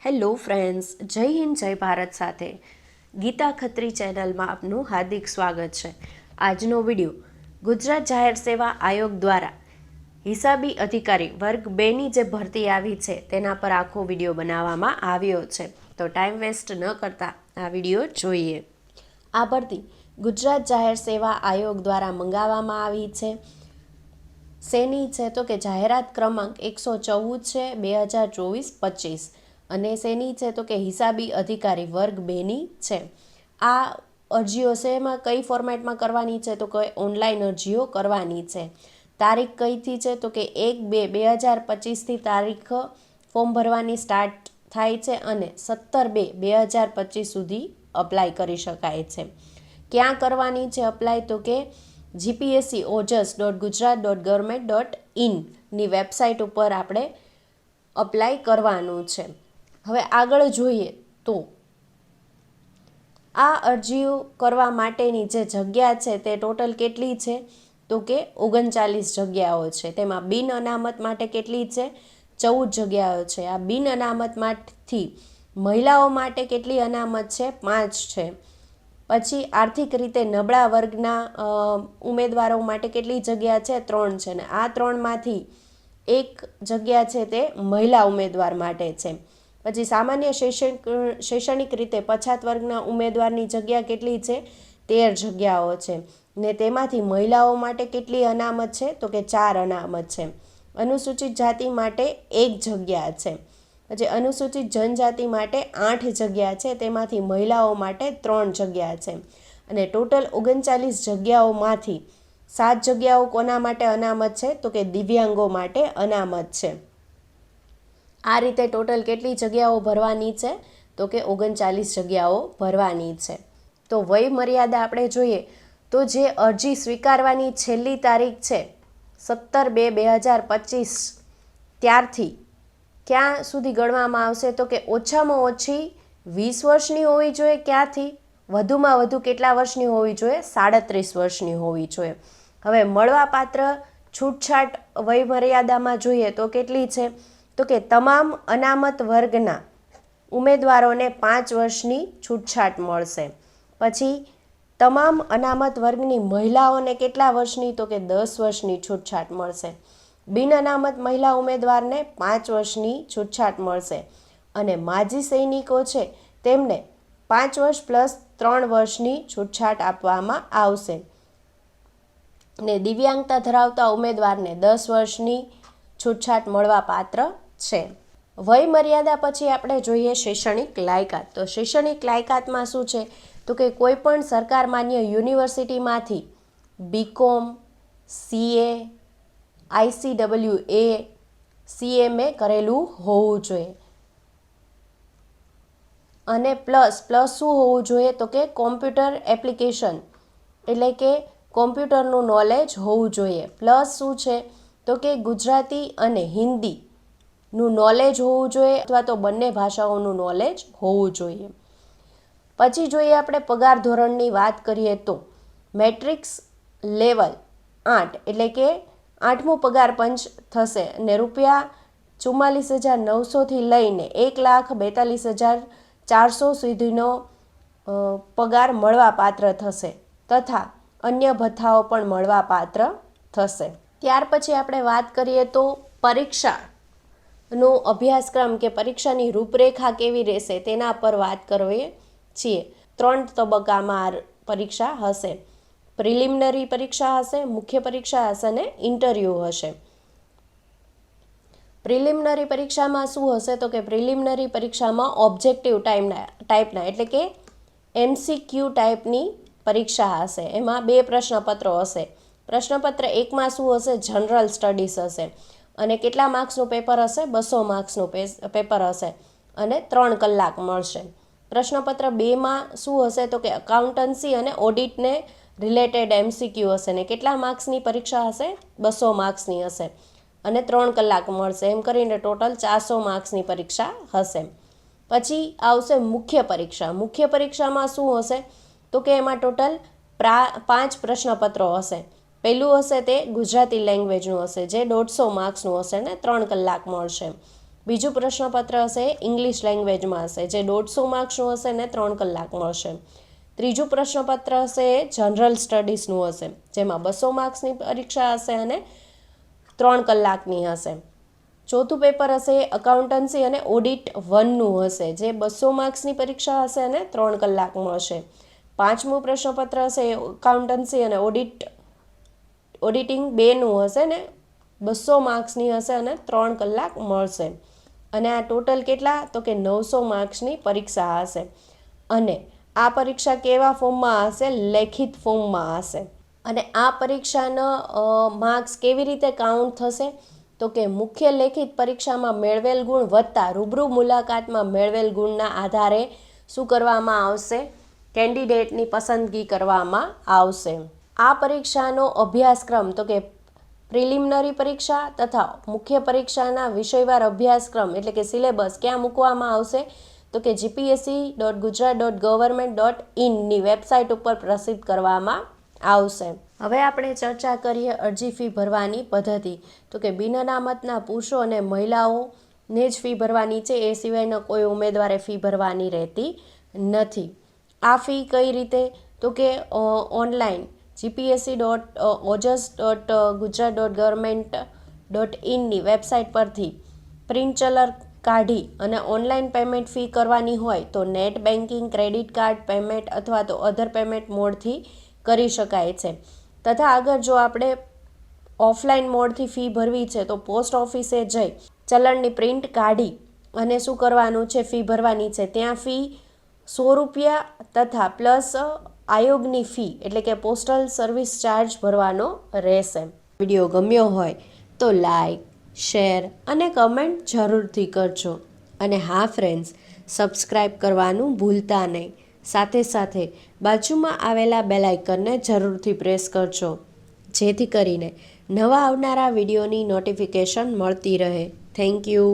Hello friends, જય હિન્દ જય ભારત સાથે ગીતા ખત્રી ચેનલમાં આપનું હાર્દિક સ્વાગત છે. આજનો વિડીયો ગુજરાત જાહેર સેવા આયોગ દ્વારા હિસાબી અધિકારી વર્ગ 2ની જે ભરતી આવી છે તેના પર આખો વિડીયો બનાવવામાં આવ્યો છે. તો ટાઈમ વેસ્ટ ન કરતા આ વિડીયો જોઈએ. આ ભરતી ગુજરાત જાહેર સેવા આયોગ દ્વારા મંગાવવામાં આવી છે. શેની છે તો કે જાહેરાત ક્રમાંક 114 છે 2024-25 અને શેની છે તો કે હિસાબી અધિકારી વર્ગ 2ની છે. આ અરજીઓ શેમાં કઈ ફોર્મેટમાં કરવાની છે તો કે ઓનલાઈન અરજીઓ કરવાની છે. તારીખ કઈથી છે તો કે 1/2/2025થી તારીખ ફોર્મ ભરવાની સ્ટાર્ટ થાય છે અને 17/2/2025 સુધી અપ્લાય કરી શકાય છે. ક્યાં કરવાની છે અપ્લાય તો કે gpscojas.gujarat.government.in ની વેબસાઇટ ઉપર આપણે અપ્લાય કરવાનું છે. હવે આગળ જોઈએ તો આ અરજીઓ કરવા માટેની જે જગ્યા છે તે ટોટલ કેટલી છે તો કે 39 જગ્યાઓ છે. તેમાં બિન અનામત માટે કેટલી છે 14 જગ્યાઓ છે. આ બિન અનામતમાંથી મહિલાઓ માટે કેટલી અનામત છે 5 છે. પછી આર્થિક રીતે નબળા વર્ગના ઉમેદવારો માટે કેટલી જગ્યા છે 3 છે. ને આ 3માંથી એક જગ્યા છે તે મહિલા ઉમેદવાર માટે છે. પછી સામાન્ય શૈક્ષણિક રીતે પછાત વર્ગના ઉમેદવારની જગ્યા કેટલી છે 13 જગ્યાઓ છે. ને તેમાંથી મહિલાઓ માટે કેટલી અનામત છે તો કે 4 અનામત છે. અનુસૂચિત જાતિ માટે 1 જગ્યા છે. પછી અનુસૂચિત જનજાતિ માટે 8 જગ્યા છે. તેમાંથી મહિલાઓ માટે 3 જગ્યા છે. અને ટોટલ 39 જગ્યાઓમાંથી 7 જગ્યાઓ કોના માટે અનામત છે તો કે દિવ્યાંગો માટે અનામત છે. આ રીતે ટોટલ કેટલી જગ્યાઓ ભરવાની છે તો કે 39 જગ્યાઓ ભરવાની છે. તો વય મર્યાદા આપણે જોઈએ તો જે અરજી સ્વીકારવાની છેલ્લી તારીખ છે 17/2/2025 ત્યારથી ક્યાં સુધી ગણવામાં આવશે તો કે ઓછામાં ઓછી 20 વર્ષની હોવી જોઈએ. ક્યાંથી વધુમાં વધુ કેટલા વર્ષની હોવી જોઈએ 37 વર્ષની હોવી જોઈએ. હવે મળવાપાત્ર છૂટછાટ વય મર્યાદામાં જોઈએ તો કેટલી છે તો કે તમામ અનામત વર્ગના ઉમેદવારોને 5 વર્ષની છૂટછાટ મળશે. પછી તમામ અનામત વર્ગની મહિલાઓને કેટલા વર્ષની તો કે 10 વર્ષની છૂટછાટ મળશે. બિન અનામત મહિલા ઉમેદવારને 5 વર્ષની છૂટછાટ મળશે. અને માજી સૈનિકો છે તેમને 5 વર્ષ પ્લસ 3 વર્ષની છૂટછાટ આપવામાં આવશે. ને દિવ્યાંગતા ધરાવતા ઉમેદવારને 10 વર્ષની છૂટછાટ મળવા પાત્ર છે. વય મર્યાદા પછી આપણે જોઈએ શૈક્ષણિક લાયકાત. તો શૈક્ષણિક લાયકાતમાં શું છે તો કે કોઈ પણ સરકાર માન્ય યુનિવર્સિટીમાંથી BCom, CA, ICWA, CMA કરેલું હોવું જોઈએ. અને પ્લસ શું હોવું જોઈએ તો કે કોમ્પ્યુટર એપ્લિકેશન એટલે કે કોમ્પ્યુટરનું નોલેજ હોવું જોઈએ. પ્લસ શું છે તો કે ગુજરાતી અને હિન્દીનું નોલેજ હોવું જોઈએ અથવા તો બંને ભાષાઓનું નોલેજ હોવું જોઈએ. પછી જોઈએ આપણે પગાર ધોરણની વાત કરીએ તો મેટ્રિક્સ લેવલ 8 એટલે કે 8મું પગાર પંચ થશે અને ₹44,900થી લઈને 1,42,400 સુધીનો પગાર મળવા પાત્ર થશે તથા અન્ય ભથ્થાઓ પણ મળવા પાત્ર થશે. ત્યાર પછી આપણે વાત કરીએ તો પરીક્ષાનો અભ્યાસક્રમ કે પરીક્ષાની રૂપરેખા કેવી રહેશે તેના પર વાત કરીએ છીએ. 3 તબક્કામાં પરીક્ષા હશે. પ્રિલિમિનરી પરીક્ષા હશે, મુખ્ય પરીક્ષા હશે અને ઇન્ટરવ્યૂ હશે. પ્રિલિમિનરી પરીક્ષામાં શું હશે તો કે પ્રિલિમિનરી પરીક્ષામાં ઓબ્જેક્ટિવ ટાઈપના એટલે કે MCQ ટાઈપની પરીક્ષા હશે. એમાં 2 પ્રશ્નપત્રો હશે. પ્રશ્નપત્ર 1માં શું હશે જનરલ સ્ટડીઝ હશે અને કેટલા માર્ક્સનું પેપર હશે 200 માર્ક્સનું પેપર હશે અને 3 કલાક મળશે. પ્રશ્નપત્ર 2માં શું હશે તો કે અકાઉન્ટન્સી અને ઓડિટને રિલેટેડ MCQ હશે ને કેટલા માર્ક્સની પરીક્ષા હશે 200 માર્ક્સની હશે અને 3 કલાક મળશે. એમ કરીને ટોટલ 400 માર્ક્સની પરીક્ષા હશે. પછી આવશે મુખ્ય પરીક્ષા. મુખ્ય પરીક્ષામાં શું હશે તો કે એમાં ટોટલ 5 પ્રશ્નપત્રો હશે. પહેલું હશે તે ગુજરાતી લેંગ્વેજનું હશે જે 150 માર્ક્સનું હશે ને 3 કલાક મળશે. બીજું પ્રશ્નપત્ર હશે ઇંગ્લિશ લેંગ્વેજમાં હશે, જે 150 માર્ક્સનું હશે ને 3 કલાક મળશે. ત્રીજું પ્રશ્નપત્ર હશે એ જનરલ સ્ટડીઝનું હશે, જેમાં 200 માર્ક્સની પરીક્ષા હશે અને 3 કલાકની હશે. ચોથું પેપર હશે એ અકાઉન્ટન્સી અને ઓડિટ 1નું હશે, જે 200 માર્ક્સની પરીક્ષા હશે અને 3 કલાક મળશે. પાંચમું પ્રશ્નપત્ર હશે એ અકાઉન્ટન્સી અને ઓડિટિંગ 2નું હશે ને 200 માર્ક્સની હશે અને 3 કલાક મળશે. અને આ ટોટલ કેટલા? તો કે 900 માર્ક્સની પરીક્ષા હશે. અને આ પરીક્ષા કેવા ફોર્મમાં હશે? લેખિત ફોર્મમાં હશે. અને આ પરીક્ષાના માર્ક્સ કેવી રીતે કાઉન્ટ થશે? તો કે મુખ્ય લેખિત પરીક્ષામાં મેળવેલ ગુણ વત્તા રૂબરૂ મુલાકાતમાં મેળવેલ ગુણના આધારે શું કરવામાં આવશે? કેન્ડિડેટની પસંદગી કરવામાં આવશે. આ પરીક્ષાનો અભ્યાસક્રમ તો કે પ્રિલિમિનરી પરીક્ષા તથા મુખ્ય પરીક્ષાના વિષયવાર અભ્યાસક્રમ એટલે કે સિલેબસ ક્યાં મૂકવામાં આવશે? તો કે gpsc.gujarat.government.in વેબસાઇટ ઉપર પ્રસિદ્ધ કરવામાં આવશે. હવે આપણે ચર્ચા કરીએ અરજી ફી ભરવાની પદ્ધતિ. તો કે બિન અનામતના પુરુષો અને મહિલાઓને જ ફી ભરવાની છે, એ સિવાયના કોઈ ઉમેદવારે ફી ભરવાની રહેતી નથી. આ ફી કઈ રીતે? તો કે ઓનલાઈન gpsc.ojas.gujarat.government.in વેબસાઇટ પરથી પ્રિન્ટ ચલર કાઢી અને ઓનલાઈન પેમેન્ટ ફી કરવાની હોય તો net banking, credit card payment અથવા તો અધર પેમેન્ટ મોડથી કરી શકાય છે. તથા આગળ જો આપણે ઓફલાઈન મોડથી ફી ભરવી છે તો પોસ્ટ ઓફિસે જઈ ચલણની પ્રિન્ટ કાઢી અને શું કરવાનું છે? ફી ભરવાની છે. ત્યાં ફી 100 રૂપિયા તથા પ્લસ આયોગની ફી એટલે કે પોસ્ટલ સર્વિસ ચાર્જ ભરવાનો રહેશે. વિડીયો ગમ્યો હોય તો લાઈક, શેર અને કમેન્ટ જરૂરથી કરજો. અને હા ફ્રેન્ડ્સ, સબસ્ક્રાઈબ કરવાનું ભૂલતા નહીં. સાથે સાથે બાજુમાં આવેલા બેલ આઇકનને જરૂરથી પ્રેસ કરજો, જેથી કરીને નવા આવનારા વિડીયોની નોટિફિકેશન મળતી રહે. Thank you.